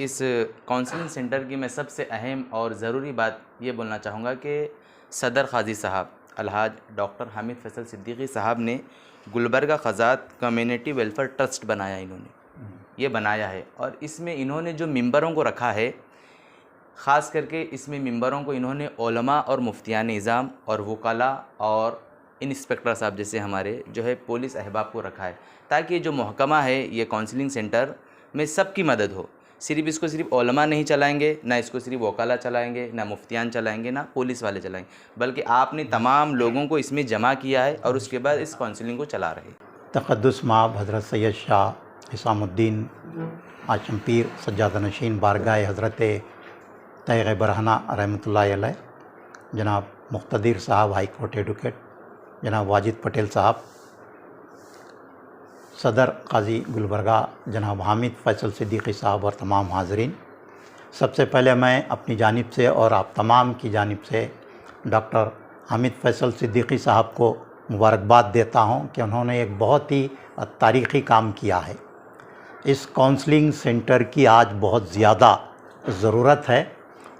इस counselling centre की मैं सबसे अहम और ज़रूरी बात ये बोलना चाहूँगा कि सदर क़ाज़ी साहब अलहाज डॉक्टर हामिद फैसल सिद्दीकी साहब ने गुलबर्गा ख़ज़ात कम्युनिटी वेलफेयर ट्रस्ट बनाया, इन्होंने ये बनाया है। और इसमें इन्होंने जो मेंबरों को रखा है, ख़ास करके इसमें मेंबरों को इन्होंने उलमा और मुफ्तियान निज़ाम और वकाला और इंस्पेक्टर साहब जैसे हमारे जो है पुलिस अहबाब को रखा है, ताकि जो महकमा है ये काउंसलिंग सेंटर में सबकी मदद हो। सिर्फ इसको सिर्फ उलमा नहीं चलाएंगे, ना इसको सिर्फ वकाला चलाएंगे, ना मुफ्तियान चलाएंगे, ना पुलिस वाले चलाएंगे, बल्कि आपने तमाम लोगों को इसमें जमा किया है और उसके बाद इस काउंसलिंग को चला रहे हैं। तक़द्दुस माब हज़रत सैयद शाह इसामुद्दीन आशम पीर सज्जाद नशीन बारगाह हज़रत तैग़ बरहना रहमतुल्लाह अलैह, जनाब मुक़्तदिर साहब हाई कोर्ट एडवोकेट, जनाब वाजिद पटेल साहब, सदर क़ाज़ी गुलबर्गा जनाब हामिद फैसल सिद्दीकी साहब और तमाम हाज़रीन, सबसे पहले मैं अपनी जानिब से और आप तमाम की जानिब से डॉक्टर हामिद फैसल सिद्दीकी साहब को मुबारकबाद देता हूं कि उन्होंने एक बहुत ही तारीख़ी काम किया है। इस काउंसलिंग सेंटर की आज बहुत ज़्यादा ज़रूरत है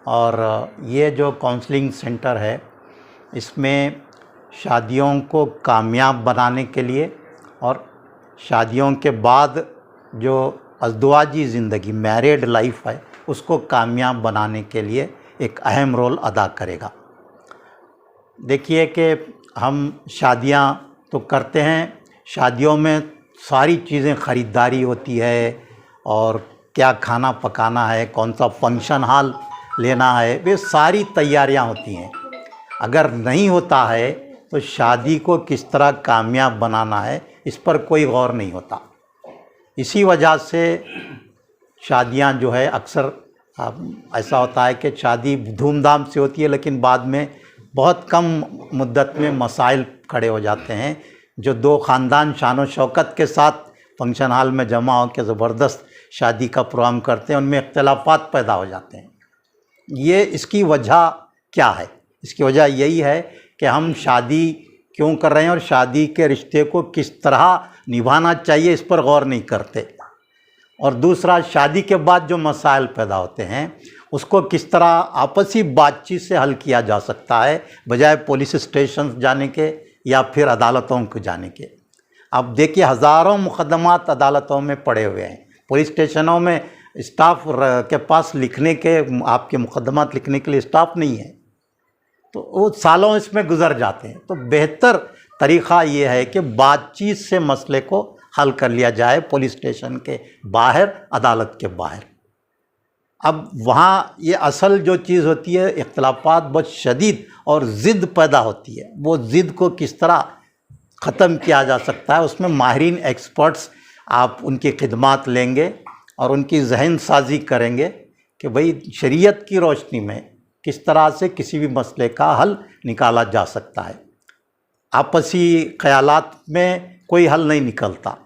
और ये जो काउंसलिंग सेंटर है इसमें शादियों को कामयाब बनाने के लिए और शादियों के बाद जो अज़दवाजी ज़िंदगी मैरिड लाइफ है उसको कामयाब बनाने के लिए एक अहम रोल अदा करेगा। देखिए कि हम शादियां तो करते हैं, शादियों में सारी चीज़ें ख़रीदारी होती है और क्या खाना पकाना है, कौन सा फंक्शन हॉल लेना है, वे सारी तैयारियां होती हैं। अगर नहीं होता है तो शादी को किस तरह कामयाब बनाना है इस पर कोई गौर नहीं होता। इसी वजह से शादियां जो है अक्सर ऐसा होता है कि शादी धूमधाम से होती है लेकिन बाद में बहुत कम मुद्दत में मसाइल खड़े हो जाते हैं। जो दो ख़ानदान शान शौकत के साथ फंक्शन हॉल में जमा होकर ज़बरदस्त शादी का प्रोग्राम करते हैं, उनमें इख्तिलाफ़ात पैदा हो जाते हैं। ये इसकी वजह क्या है? इसकी वजह यही है कि हम शादी क्यों कर रहे हैं और शादी के रिश्ते को किस तरह निभाना चाहिए इस पर गौर नहीं करते। और दूसरा, शादी के बाद जो मसाइल पैदा होते हैं उसको किस तरह आपसी बातचीत से हल किया जा सकता है, बजाय पुलिस स्टेशन जाने के या फिर अदालतों को जाने के। अब देखिए, हज़ारों मुकदमात अदालतों में पड़े हुए हैं, पुलिस स्टेशनों में स्टाफ के पास लिखने के, आपके मुकदमात लिखने के लिए स्टाफ नहीं है, तो वो सालों इसमें गुजर जाते हैं। तो बेहतर तरीक़ा ये है कि बातचीत से मसले को हल कर लिया जाए, पुलिस स्टेशन के बाहर, अदालत के बाहर। अब वहाँ ये असल जो चीज़ होती है, इख्तिलाफ़ात बहुत शदीद और ज़िद पैदा होती है। वो ज़िद को किस तरह ख़त्म किया जा सकता है, उसमें माहिरीन एक्सपर्ट्स आप उनकी खिदमात लेंगे और उनकी जहन साजी करेंगे कि भाई शरीयत की रोशनी में किस तरह से किसी भी मसले का हल निकाला जा सकता है। आपसी ख़यालात में कोई हल नहीं निकलता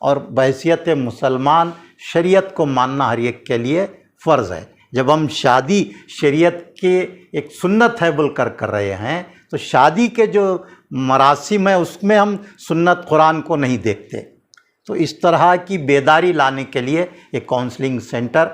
और बहैसियत मुसलमान शरीयत को मानना हर एक के लिए फ़र्ज़ है। जब हम शादी शरीयत के एक सुन्नत है बोलकर कर रहे हैं तो शादी के जो मरासिम है उसमें हम सुन्नत कुरान को नहीं देखते। तो इस तरह की बेदारी लाने के लिए एक काउंसलिंग सेंटर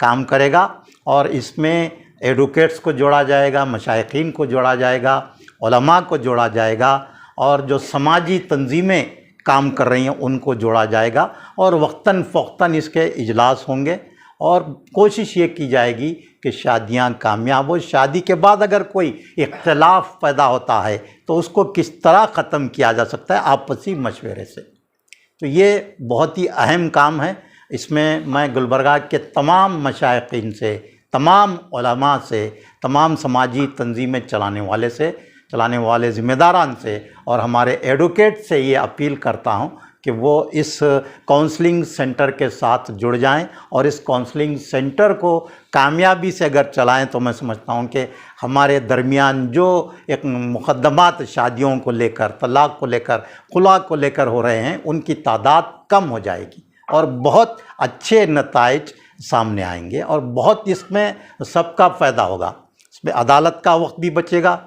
काम करेगा और इसमें एडवोकेट्स को जोड़ा जाएगा, मशाइखीन को जोड़ा जाएगा, उलमा को जोड़ा जाएगा और जो समाजी तंजीमें काम कर रही हैं उनको जोड़ा जाएगा और वक्तन फ़ौक्तन इसके इजलास होंगे और कोशिश ये की जाएगी कि शादियां कामयाब हो। शादी के बाद अगर कोई इख्तिलाफ़ पैदा होता है तो उसको किस तरह ख़त्म किया जा सकता है, आपसी मशवरे से। तो ये बहुत ही अहम काम है। इसमें मैं गुलबर्गा के तमाम मशाइखीन से, तमाम उलमा से, तमाम समाजी तंजीमें चलाने वाले ज़िम्मेदारान से और हमारे एडवोकेट से ये अपील करता हूँ कि वो इस काउंसलिंग सेंटर के साथ जुड़ जाएं और इस काउंसलिंग सेंटर को कामयाबी से अगर चलाएं तो मैं समझता हूं कि हमारे दरमियान जो एक मुकदमात शादियों को लेकर, तलाक़ को लेकर, खुला को लेकर हो रहे हैं उनकी तादाद कम हो जाएगी और बहुत अच्छे नताइज सामने आएंगे और बहुत इसमें सबका फ़ायदा होगा। इसमें अदालत का वक्त भी बचेगा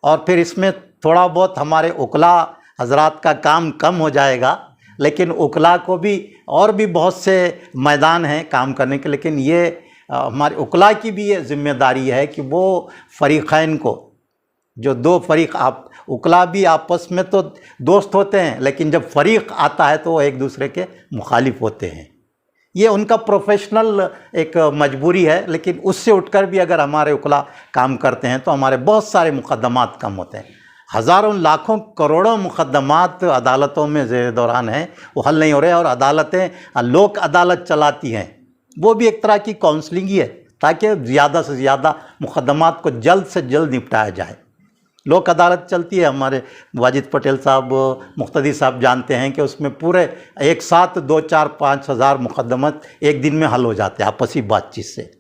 और फिर इसमें थोड़ा बहुत हमारे उकला हजरात का काम कम हो जाएगा लेकिन उकला को भी और भी बहुत से मैदान हैं काम करने के, लेकिन ये हमारे उकला की भी ये जिम्मेदारी है कि वो फ़रीक़ैन को, जो दो फरीक, आप उकला भी आपस में तो दोस्त होते हैं, लेकिन जब फरीक आता है तो वो एक दूसरे के मुखालिफ होते हैं। ये उनका प्रोफेशनल एक मजबूरी है, लेकिन उससे उठकर भी अगर हमारे उकला काम करते हैं तो हमारे बहुत सारे मुकदमात कम होते हैं। हज़ारों लाखों करोड़ों मुकदमात अदालतों में ज़ेर दौरान हैं, वो हल नहीं हो रहे, और अदालतें लोक अदालत चलाती हैं, वो भी एक तरह की काउंसलिंग ही है ताकि ज़्यादा से ज़्यादा मुकदमात को जल्द से जल्द निपटाया जाए। लोक अदालत चलती है, हमारे वाजिद पटेल साहब, मुख्तदी साहब जानते हैं कि उसमें पूरे एक साथ 2, 4, 5 हज़ार मुकदमत एक दिन में हल हो जाते हैं आपसी बातचीत से।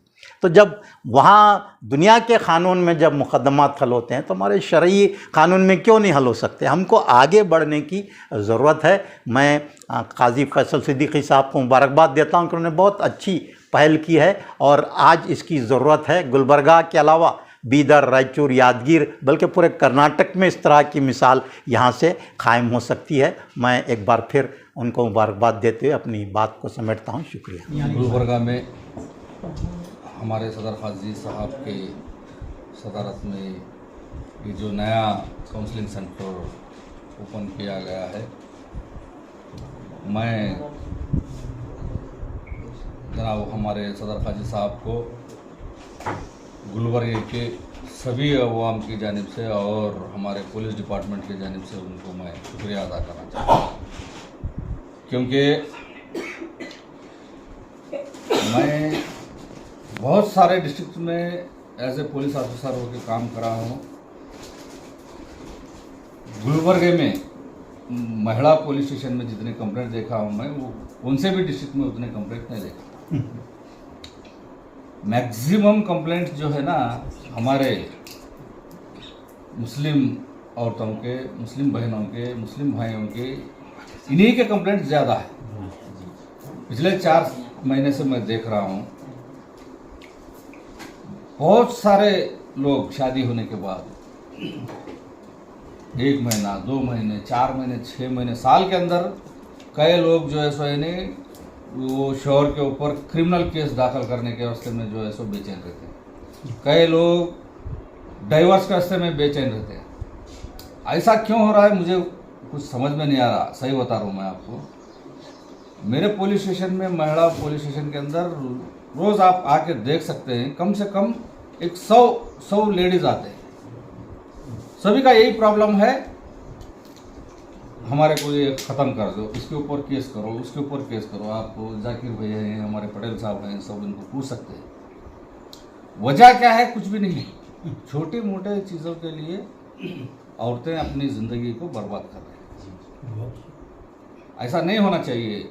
तो जब वहाँ दुनिया के क़ानून में जब मुकदमात हल होते हैं तो हमारे शरई क़ानून में क्यों नहीं हल हो सकते? हमको आगे बढ़ने की ज़रूरत है। मैं काजी फैसल सिद्दीकी साहब को मुबारकबाद देता हूँ कि उन्होंने बहुत अच्छी पहल की है, और आज इसकी ज़रूरत है। गुलबर्गा के अलावा बीदर, रायचूर, यादगीर, बल्कि पूरे कर्नाटक में इस तरह की मिसाल यहाँ से कायम हो सकती है। मैं एक बार फिर उनको मुबारकबाद देते हुए अपनी बात को समेटता हूँ। शुक्रिया। गुलबर्गा में हमारे सदर काजी साहब के सदारत में ये जो नया काउंसलिंग सेंटर ओपन किया गया है, मैं जनाब हमारे सदर काजी साहब को गुलबर्गा के सभी अवाम की जानिब से और हमारे पुलिस डिपार्टमेंट की जानिब से उनको मैं शुक्रिया अदा करना चाहता हूँ, क्योंकि मैं बहुत सारे डिस्ट्रिक्ट में एज ए पुलिस ऑफिसर होकर काम करा हूँ। गुलबर्गे में महिला पुलिस स्टेशन में जितने कंप्लेंट देखा हूँ मैं, वो कौन से भी डिस्ट्रिक्ट में उतने कंप्लेंट नहीं देखा। मैक्सिमम कंप्लेंट जो है ना, हमारे मुस्लिम औरतों के, मुस्लिम बहनों के, मुस्लिम भाइयों के, इन्हीं के कंप्लेंट ज़्यादा है। पिछले 4 महीने से मैं देख रहा हूँ, बहुत सारे लोग शादी होने के बाद 1 महीना, 2 महीने, 4 महीने, 6 महीने, साल के अंदर कई लोग जो है सो यानी वो शौहर के ऊपर क्रिमिनल केस दाखिल करने के रास्ते में जो है सो बेचैन रहते हैं। कई लोग डाइवर्स के रास्ते में बेचैन रहते हैं। ऐसा क्यों हो रहा है मुझे कुछ समझ में नहीं आ रहा। सही बता रहा हूँ मैं आपको। मेरे पुलिस स्टेशन में, महिला पुलिस स्टेशन के अंदर रोज़ आप आके देख सकते हैं, कम से कम 100 लेडीज़ आते हैं। सभी का यही प्रॉब्लम है, हमारे को ये ख़त्म कर दो, इसके ऊपर केस करो, उसके ऊपर केस करो। आप जाकिर भैया हैं, हमारे पटेल साहब हैं, सब इनको पूछ सकते हैं वजह क्या है। कुछ भी नहीं, छोटे मोटे चीज़ों के लिए औरतें अपनी ज़िंदगी को बर्बाद कर रही हैं। ऐसा नहीं होना चाहिए।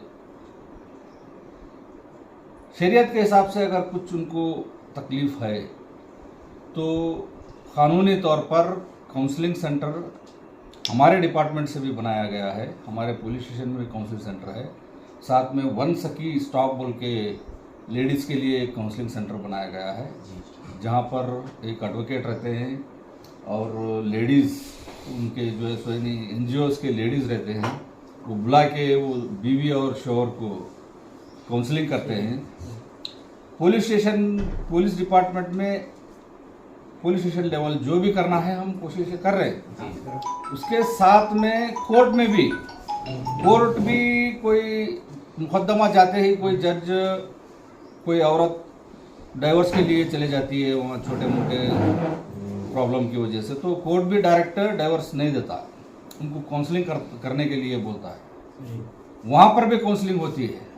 शरीयत के हिसाब से अगर कुछ उनको तकलीफ़ है तो क़ानूनी तौर पर काउंसलिंग सेंटर हमारे डिपार्टमेंट से भी बनाया गया है। हमारे पुलिस स्टेशन में भी काउंसलिंग सेंटर है। साथ में वन सखी स्टॉप बोल के लेडीज़ के लिए एक काउंसलिंग सेंटर बनाया गया है, जहाँ पर एक एडवोकेट रहते हैं और लेडीज़ उनके जो है सो NGOs के लेडीज़ रहते हैं, वो बुला के वो बीवी और शौहर को काउंसलिंग करते हैं। पुलिस स्टेशन, पुलिस डिपार्टमेंट में, पुलिस स्टेशन लेवल जो भी करना है हम कोशिश कर रहे हैं। उसके साथ में कोर्ट में भी, कोर्ट भी कोई मुकदमा जाते ही कोई जज, कोई औरत डाइवर्स के लिए चले जाती है वहाँ छोटे मोटे प्रॉब्लम की वजह से, तो कोर्ट भी डायरेक्टर डाइवर्स नहीं देता, उनको काउंसलिंग करने के लिए बोलता है। वहाँ पर भी काउंसलिंग होती है।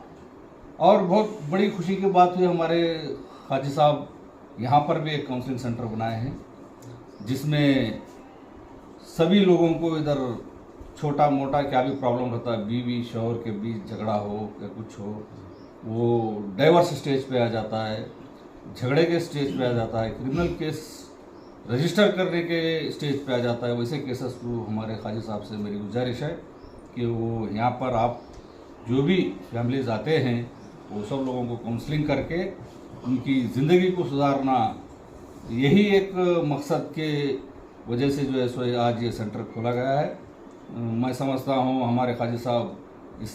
और बहुत बड़ी खुशी की बात हुई, हमारे काजी साहब यहाँ पर भी एक काउंसलिंग सेंटर बनाए हैं, जिसमें सभी लोगों को इधर छोटा मोटा क्या भी प्रॉब्लम रहता है, बीवी शौहर के बीच झगड़ा हो या कुछ हो, वो डाइवर्स स्टेज पे आ जाता है, झगड़े के स्टेज पे आ जाता है, क्रिमिनल केस रजिस्टर करने के स्टेज पे आ जाता है। वैसे केसेस को हमारे काजी साहब से मेरी गुजारिश है कि वो यहाँ पर आप जो भी फैमिलीज आते हैं वो सब लोगों को काउंसलिंग करके उनकी ज़िंदगी को सुधारना, यही एक मकसद के वजह से जो है सो आज ये सेंटर खोला गया है। मैं समझता हूँ हमारे काजी साहब इस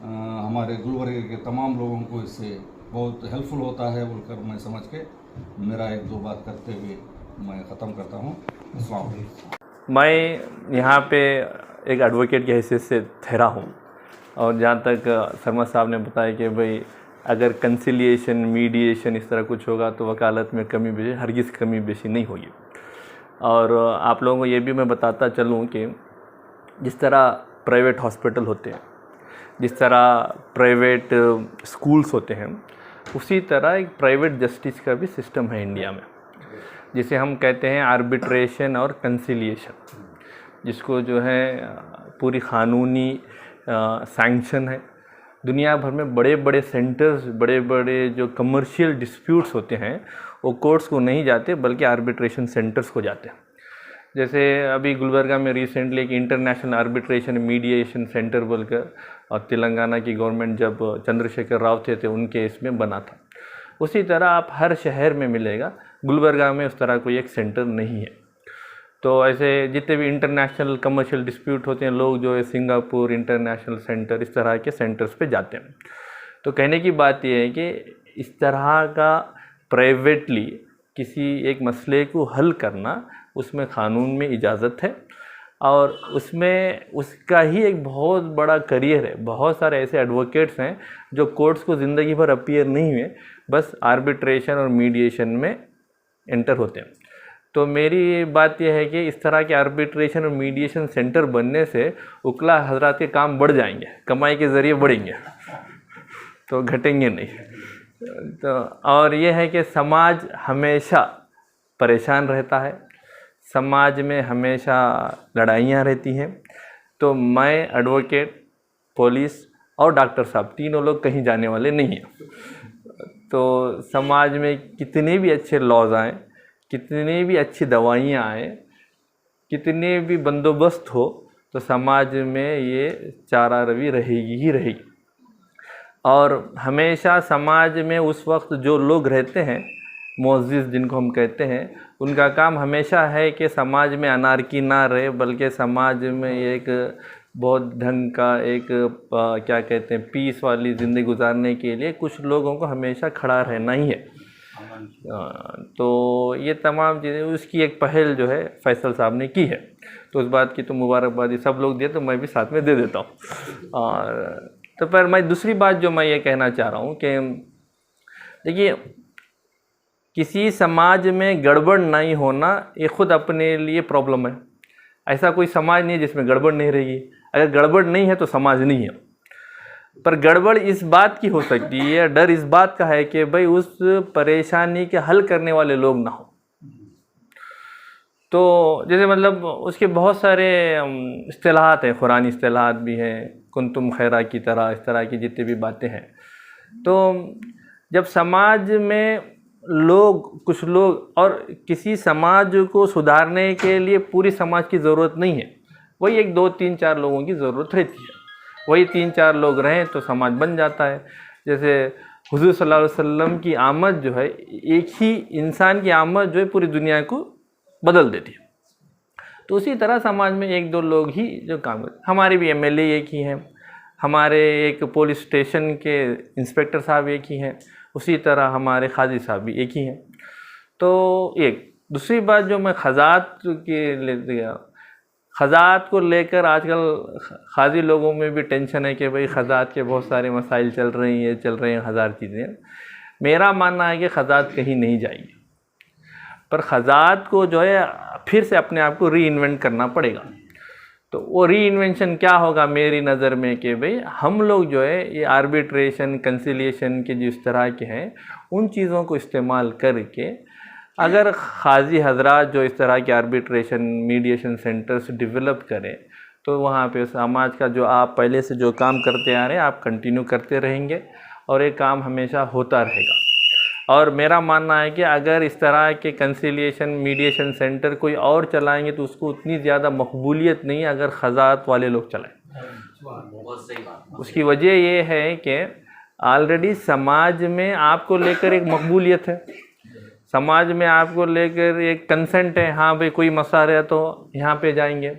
हमारे गुलबर्गे के तमाम लोगों को इससे बहुत हेल्पफुल होता है बोलकर मैं समझ के मेरा एक दो बात करते हुए मैं ख़त्म करता हूँ। अस्सलाम वालेकुम। मैं यहाँ पे एक एडवोकेट की हैसियत से ठहरा हूँ और जहाँ तक शर्मा साहब ने बताया कि भाई अगर कंसिलिएशन मीडिएशन इस तरह कुछ होगा तो वकालत में कमी बेशी हरगिज़ कमी बेशी नहीं होगी। और आप लोगों को ये भी मैं बताता चलूँ कि जिस तरह प्राइवेट हॉस्पिटल होते हैं, जिस तरह प्राइवेट स्कूल्स होते हैं, उसी तरह एक प्राइवेट जस्टिस का भी सिस्टम है इंडिया में, जिसे हम कहते हैं आर्बिट्रेशन और कंसिलिएशन, जिसको जो है पूरी क़ानूनी सैंक्शन है। दुनिया भर में बड़े बड़े सेंटर्स, बड़े बड़े जो कमर्शियल डिस्प्यूट्स होते हैं वो कोर्ट्स को नहीं जाते बल्कि आर्बिट्रेशन सेंटर्स को जाते हैं। जैसे अभी गुलबर्गा में रिसेंटली एक इंटरनेशनल आर्बिट्रेशन मीडिएशन सेंटर बोलकर और तेलंगाना की गवर्नमेंट जब चंद्रशेखर राव थे उनके इसमें बना था। उसी तरह आप हर शहर में मिलेगा, गुलबर्गा में उस तरह कोई एक सेंटर नहीं है। तो ऐसे जितने भी इंटरनेशनल कमर्शियल डिस्प्यूट होते हैं, लोग जो है सिंगापुर इंटरनेशनल सेंटर इस तरह के सेंटर्स पे जाते हैं। तो कहने की बात यह है कि इस तरह का प्राइवेटली किसी एक मसले को हल करना, उसमें क़ानून में इजाज़त है और उसमें उसका ही एक बहुत बड़ा करियर है। बहुत सारे ऐसे एडवोकेट्स हैं जो कोर्ट्स को ज़िंदगी भर अपीयर नहीं हुए, बस आर्बिट्रेशन और मीडिएशन में एंटर होते हैं। तो मेरी बात यह है कि इस तरह के आर्बिट्रेशन और मीडिएशन सेंटर बनने से उकला हजरात के काम बढ़ जाएंगे, कमाई के ज़रिए बढ़ेंगे, तो घटेंगे नहीं। तो और ये है कि समाज हमेशा परेशान रहता है, समाज में हमेशा लड़ाइयाँ रहती हैं। तो मैं एडवोकेट, पुलिस और डॉक्टर साहब तीनों लोग कहीं जाने वाले नहीं हैं। तो समाज में कितने भी अच्छे लॉज आएँ, कितनी भी अच्छी दवाइयाँ आएँ, कितने भी बंदोबस्त हो, तो समाज में ये चारा रवि रहेगी ही रहेगी। और हमेशा समाज में उस वक्त जो लोग रहते हैं, मुअज़्ज़िज़ जिनको हम कहते हैं, उनका काम हमेशा है कि समाज में अनारकी ना रहे, बल्कि समाज में एक बहुत ढंग का एक क्या कहते हैं पीस वाली ज़िंदगी गुजारने के लिए कुछ लोगों को हमेशा खड़ा रहना ही है। तो ये तमाम चीज़ें उसकी एक पहल जो है फैसल साहब ने की है, तो उस बात की तो मुबारकबादी सब लोग दिए, तो मैं भी साथ में दे देता हूँ। और तो पर मैं दूसरी बात जो मैं ये कहना चाह रहा हूँ कि देखिए, किसी समाज में गड़बड़ नहीं होना ये ख़ुद अपने लिए प्रॉब्लम है। ऐसा कोई समाज नहीं है जिसमें गड़बड़ नहीं रहेगी। अगर गड़बड़ नहीं है तो समाज नहीं है। पर गड़बड़ इस बात की हो सकती है, डर इस बात का है कि भाई उस परेशानी के हल करने वाले लोग ना हो। तो जैसे मतलब उसके बहुत सारे इस्तिलाहात हैं, कुरानी इस्तिलाहात भी हैं, कुंतुम खैरा की तरह, इस तरह की जितनी भी बातें हैं। तो जब समाज में लोग, कुछ लोग, और किसी समाज को सुधारने के लिए पूरी समाज की ज़रूरत नहीं है, वही एक 2 3 4 लोगों की ज़रूरत रहती है। वही 3 4 लोग रहें तो समाज बन जाता है। जैसे हुज़ूर सल्लल्लाहु अलैहि वसल्लम की आमद जो है, एक ही इंसान की आमद जो है पूरी दुनिया को बदल देती है। तो उसी तरह समाज में 1 2 लोग ही जो काम करते। हमारे भी MLA एक ही हैं, हमारे एक पुलिस स्टेशन के इंस्पेक्टर साहब एक ही हैं, उसी तरह हमारे खाजी साहब भी एक ही हैं। तो एक दूसरी बात जो मैं ख़ज़ात के ले ख़ज़ात को लेकर आजकल खाजी लोगों में भी टेंशन है कि भाई ख़ज़ात के बहुत सारे मसाइल चल रही हैं, हज़ार चीज़ें। मेरा मानना है कि ख़ज़ात कहीं नहीं जाएगी, पर ख़ज़ात को जो है फिर से अपने आप को री इन्वेंट करना पड़ेगा। तो वो री इन्वेंशन क्या होगा मेरी नज़र में कि भाई हम लोग जो है ये आर्बिट्रेशन कंसिलिएशन के जिस तरह के हैं, उन चीज़ों को इस्तेमाल करके अगर खाजी हजरात जो इस तरह के आर्बिट्रेशन मीडिएशन सेंटर्स डेवलप करें, तो वहाँ पे समाज का जो आप पहले से जो काम करते आ रहे हैं आप कंटिन्यू करते रहेंगे और ये काम हमेशा होता रहेगा। और मेरा मानना है कि अगर इस तरह के कंसिलिएशन मीडिएशन सेंटर कोई और चलाएंगे तो उसको उतनी ज़्यादा मकबूलियत नहीं अगर ख़ज़ात वाले लोग चलाएं। उसकी वजह ये है कि ऑलरेडी समाज में आपको लेकर एक मकबूलियत है, समाज में आपको लेकर एक कंसेंट है, हाँ भाई कोई मसला है तो यहाँ पे जाएंगे।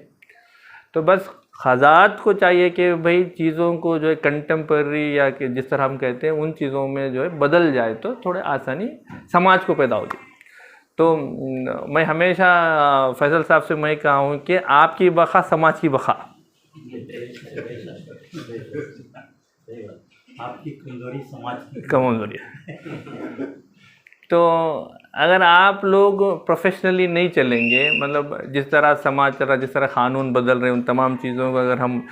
तो बस ख़ाज़ात को चाहिए कि भाई चीज़ों को जो है कंटेम्पररी या कि जिस तरह हम कहते हैं उन चीज़ों में जो है बदल जाए तो थोड़े आसानी समाज को पैदा होगी। तो मैं हमेशा फैसल साहब से मैं कहा हूँ कि आपकी बखा समाज की बखा। आपकी कमजोरी समाज की कमजोरी है। तो अगर आप लोग प्रोफेशनली नहीं चलेंगे, मतलब जिस तरह समाज चल रहा है, जिस तरह क़ानून बदल रहे हैं, उन तमाम चीज़ों को अगर हम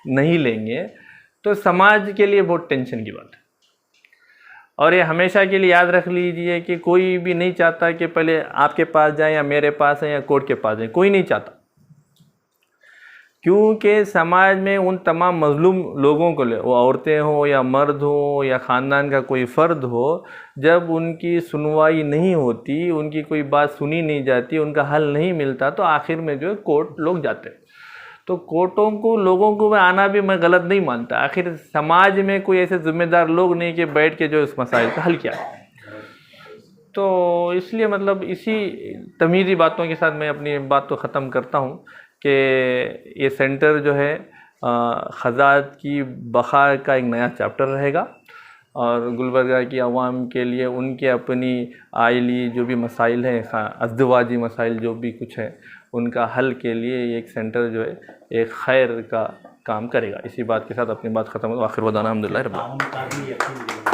नहीं लेंगे तो समाज के लिए बहुत टेंशन की बात है। और ये हमेशा के लिए याद रख लीजिए कि कोई भी नहीं चाहता कि पहले आपके पास जाए या मेरे पास है या कोर्ट के पास जाए, कोई नहीं चाहता। क्योंकि समाज में उन तमाम मज़लूम लोगों को ले, वो औरतें हो या मर्द हो या ख़ानदान का कोई फ़र्द हो, जब उनकी सुनवाई नहीं होती, उनकी कोई बात सुनी नहीं जाती, उनका हल नहीं मिलता, तो आखिर में जो है कोर्ट लोग जाते हैं। तो कोर्टों को लोगों को आना भी मैं गलत नहीं मानता। आखिर समाज में कोई ऐसे ज़िम्मेदार लोग नहीं कि बैठ के जो इस मसाइल का हल किया। तो इसलिए मतलब इसी तमीज़ी बातों के साथ मैं अपनी बात को ख़त्म करता हूँ कि ये सेंटर जो है ख़ज़ात की बक़ा का एक नया चैप्टर रहेगा और गुलबर्गा की आवाम के लिए उनके अपनी आइली जो भी मसाइल हैं, अज़दवाजी मसाइल जो भी कुछ है, उनका हल के लिए एक सेंटर जो है एक खैर का काम करेगा। इसी बात के साथ अपनी बात ख़त्म हो। आखिर वदाना अल्हम्दुलिल्लाह रब्बिल आलमीन।